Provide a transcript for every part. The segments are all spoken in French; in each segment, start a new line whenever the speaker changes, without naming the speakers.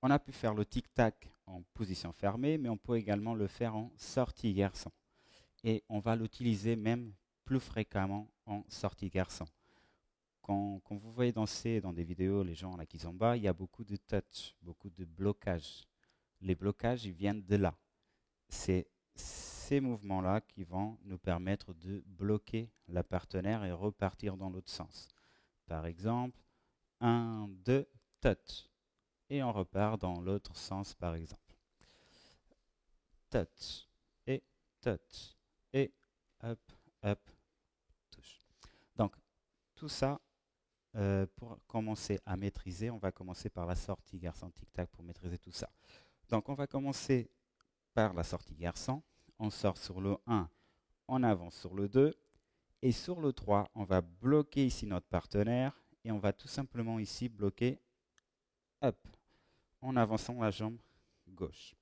On a pu faire le tic-tac en position fermée, mais on peut également le faire en sortie garçon. Et on va l'utiliser même plus fréquemment en sortie garçon. Quand vous voyez danser dans des vidéos les gens à la kizomba, il y a beaucoup de touch, beaucoup de blocage. Les blocages, ils viennent de là. C'est ces mouvements-là qui vont nous permettre de bloquer la partenaire et repartir dans l'autre sens. Par exemple, un, 2, touch. Et on repart dans l'autre sens, par exemple. Touch et touch et hop, hop, touche. Donc, tout ça, pour commencer à maîtriser, on va commencer par la sortie garçon tic-tac pour maîtriser tout ça. Donc, on va commencer par la sortie garçon. On sort sur le 1, on avance sur le 2. Et sur le 3, on va bloquer ici notre partenaire et on va tout simplement ici bloquer hop, en avançant la jambe gauche.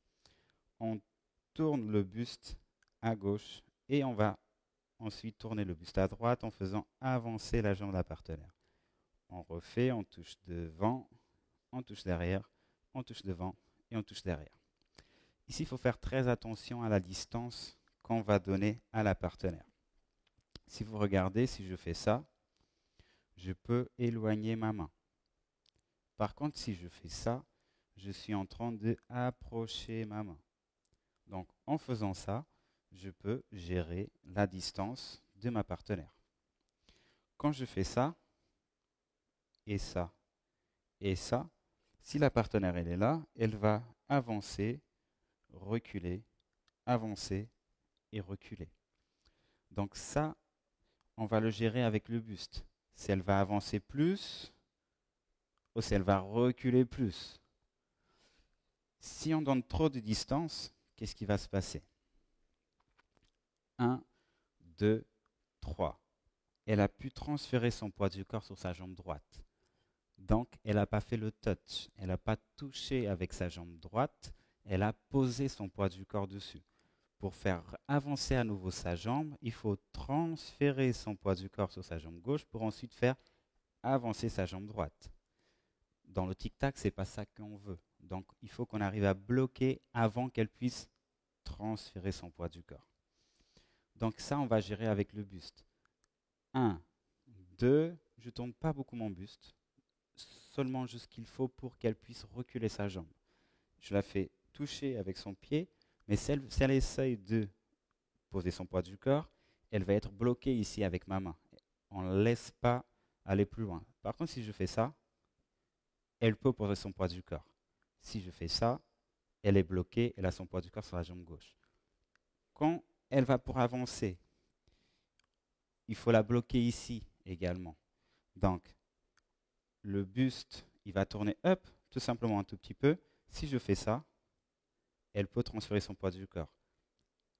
On tourne le buste à gauche et on va ensuite tourner le buste à droite en faisant avancer la jambe de la partenaire. On refait, on touche devant, on touche derrière, on touche devant et on touche derrière. Ici, il faut faire très attention à la distance qu'on va donner à la partenaire. Si vous regardez, si je fais ça, je peux éloigner ma main. Par contre, si je fais ça, je suis en train d'approcher ma main. Donc, en faisant ça, je peux gérer la distance de ma partenaire. Quand je fais ça, et ça, et ça, si la partenaire elle est là, elle va avancer, reculer, avancer et reculer. Donc ça, on va le gérer avec le buste. Si elle va avancer plus ou si elle va reculer plus. Si on donne trop de distance, qu'est-ce qui va se passer? 1, 2, 3. Elle a pu transférer son poids du corps sur sa jambe droite. Donc, elle n'a pas fait le touch. Elle n'a pas touché avec sa jambe droite. Elle a posé son poids du corps dessus. Pour faire avancer à nouveau sa jambe, il faut transférer son poids du corps sur sa jambe gauche pour ensuite faire avancer sa jambe droite. Dans le tic-tac, c'est pas ça qu'on veut. Donc, il faut qu'on arrive à bloquer avant qu'elle puisse transférer son poids du corps. Donc ça, on va gérer avec le buste. 1, 2, je ne tourne pas beaucoup mon buste, seulement juste ce qu'il faut pour qu'elle puisse reculer sa jambe. Je la fais toucher avec son pied, mais si elle essaye de poser son poids du corps, elle va être bloquée ici avec ma main. On ne laisse pas aller plus loin. Par contre, si je fais ça, elle peut poser son poids du corps. Si je fais ça, elle est bloquée, elle a son poids du corps sur la jambe gauche. Quand elle va pour avancer, il faut la bloquer ici également. Donc, le buste, il va tourner up, tout simplement un tout petit peu. Si je fais ça, elle peut transférer son poids du corps.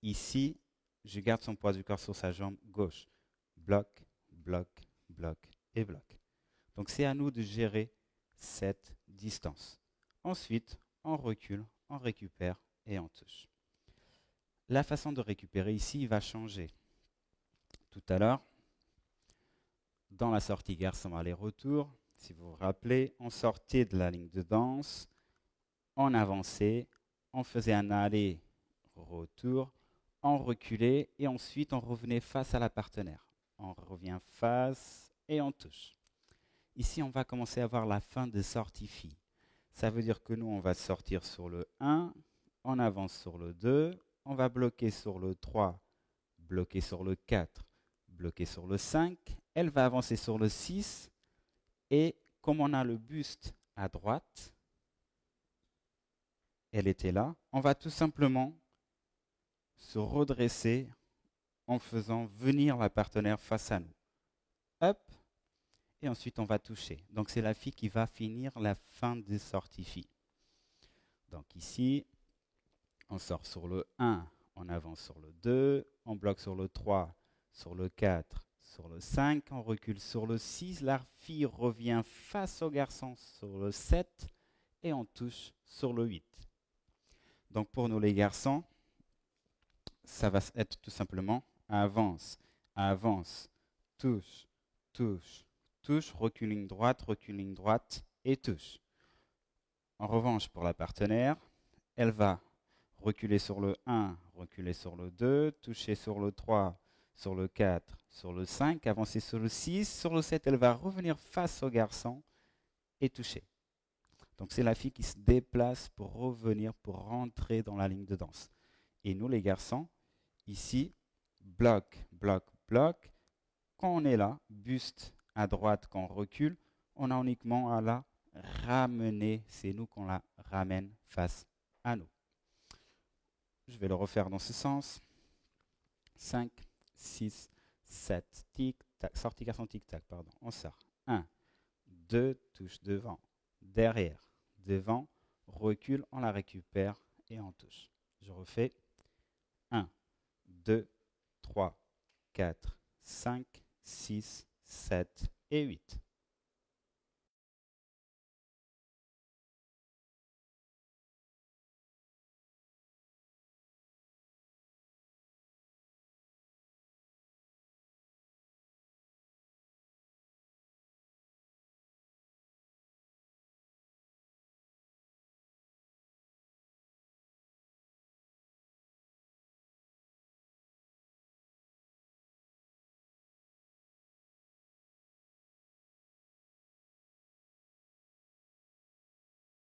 Ici, je garde son poids du corps sur sa jambe gauche. Bloc, bloc, bloc et bloc. Donc, c'est à nous de gérer cette distance. Ensuite, on recule, on récupère et on touche. La façon de récupérer ici va changer. Tout à l'heure, dans la sortie garçon aller-retour, si vous vous rappelez, on sortait de la ligne de danse, on avançait, on faisait un aller-retour, on reculait et ensuite on revenait face à la partenaire. On revient face et on touche. Ici, on va commencer à voir la fin de sortie fille. Ça veut dire que nous, on va sortir sur le 1, on avance sur le 2, on va bloquer sur le 3, bloquer sur le 4, bloquer sur le 5, elle va avancer sur le 6 et comme on a le buste à droite, elle était là, on va tout simplement se redresser en faisant venir la partenaire face à nous. Hop, et ensuite on va toucher. Donc c'est la fille qui va finir la fin de sortie fille. Donc ici, on sort sur le 1, on avance sur le 2, on bloque sur le 3, sur le 4, sur le 5, on recule sur le 6, la fille revient face au garçon sur le 7 et on touche sur le 8. Donc pour nous les garçons, ça va être tout simplement avance, avance, touche, touche, touche, recule ligne droite et touche. En revanche, pour la partenaire, elle va reculer sur le 1, reculer sur le 2, toucher sur le 3, sur le 4, sur le 5, avancer sur le 6, sur le 7, elle va revenir face au garçon et toucher. Donc c'est la fille qui se déplace pour revenir, pour rentrer dans la ligne de danse. Et nous les garçons, ici, bloc, bloc, bloc. Quand on est là, buste à droite, quand on recule, on a uniquement à la ramener. C'est nous qu'on la ramène face à nous. Je vais le refaire dans ce sens. 5, 6, 7, tic-tac, sortie garçon, tic-tac, pardon. On sort. 1, 2, touche devant, derrière, devant, recule, on la récupère et on touche. Je refais. 1, 2, 3, 4, 5, 6, 7 et 8.